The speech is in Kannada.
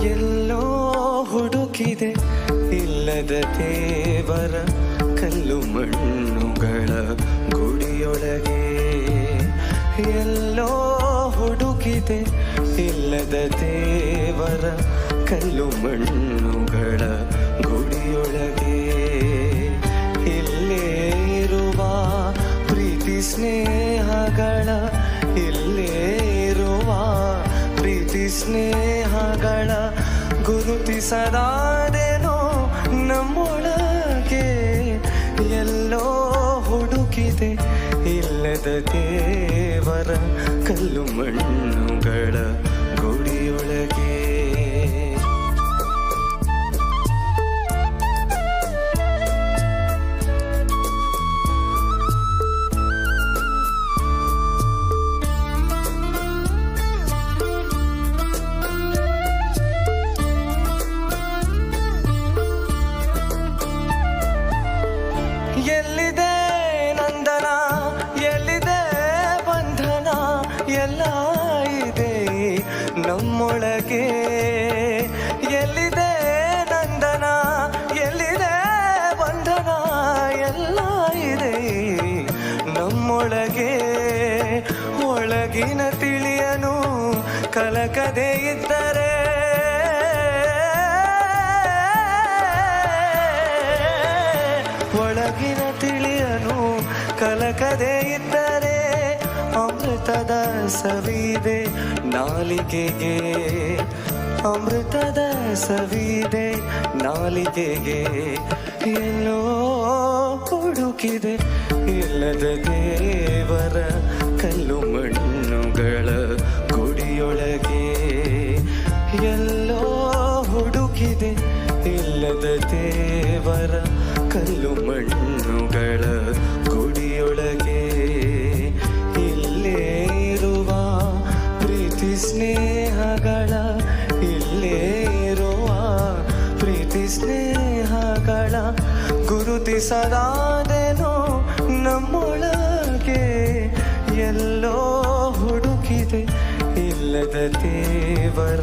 ಎಲ್ಲೋ ಹುಡುಕಿದೆ ಇಲ್ಲದ ದೇವರ ಕಲ್ಲು ಮಣ್ಣುಗಳ ಗುಡಿಯೊಳಗೆ. ಎಲ್ಲೋ ಹುಡುಕಿದೆ ಇಲ್ಲದ ದೇವರ ಕಲ್ಲು ಮಣ್ಣುಗಳ ಗುಡಿಯೊಳಗೆ. ಇಲ್ಲೇ ಇರುವ ಪ್ರೀತಿ ಸ್ನೇಹಗಳ, ಇಲ್ಲೇ ಇರುವ ಪ್ರೀತಿ ಸ್ನೇಹಗಳ ಗುರುತಿಸದಾದೇನೋ ನಮ್ಮೊಳಗೆ. ಎಲ್ಲೋ ಹುಡುಕಿದೆ ಇಲ್ಲದ ದೇವರ ಕಲ್ಲು ಮಣ್ಣುಗಳ ಗುಡಿಯೊಳಗೆ. ಎಲ್ಲಿದೆ ನಂದನ, ಎಲ್ಲಿದೆ ಬಂಧನ, ಎಲ್ಲ ಇದೆ ನಮ್ಮೊಳಗೆ. ಎಲ್ಲಿದೆ ನಂದನ, ಎಲ್ಲಿದೆ ಬಂಧನ, ಎಲ್ಲ ಇದೆ ನಮ್ಮೊಳಗೆ. ಒಳಗಿನ ತಿಳಿಯನು ಕಲಕದೆ ಇದ್ದರೆ, ಒಳಗಿನ ತಿಳಿಯನು ಕಲಕದೆ ಇದ್ದರೆ ಅಮೃತದ ಸವಿದೆ ನಾಲಿಗೆಗೆ. ಅಮೃತದ ಸವಿದೆ ನಾಲಿಗೆಗೆ. ಎಲ್ಲೋ ಹುಡುಕಿದೆ ಇಲ್ಲದ ದೇವರ ಕಲ್ಲು ಮಣ್ಣುಗಳ ಗುಡಿಯೊಳಗೆ. ಎಲ್ಲೋ ಹುಡುಕಿದೆ ಇಲ್ಲದ ದೇವರ ಕಲ್ಲು ಮಣ್ಣುಗಳ ಗುಡಿಯೊಳಗೆ. ಇಲ್ಲೇ ಇರುವ ಪ್ರೀತಿ ಸ್ನೇಹಗಳ, ಇಲ್ಲೇ ಇರುವ ಪ್ರೀತಿ ಸ್ನೇಹಗಳ ಗುರುತಿಸದಾದೇನೋ ನಮ್ಮೊಳಗೆ. ಎಲ್ಲೋ ಹುಡುಕಿದೆ ಇಲ್ಲದ ದೇವರ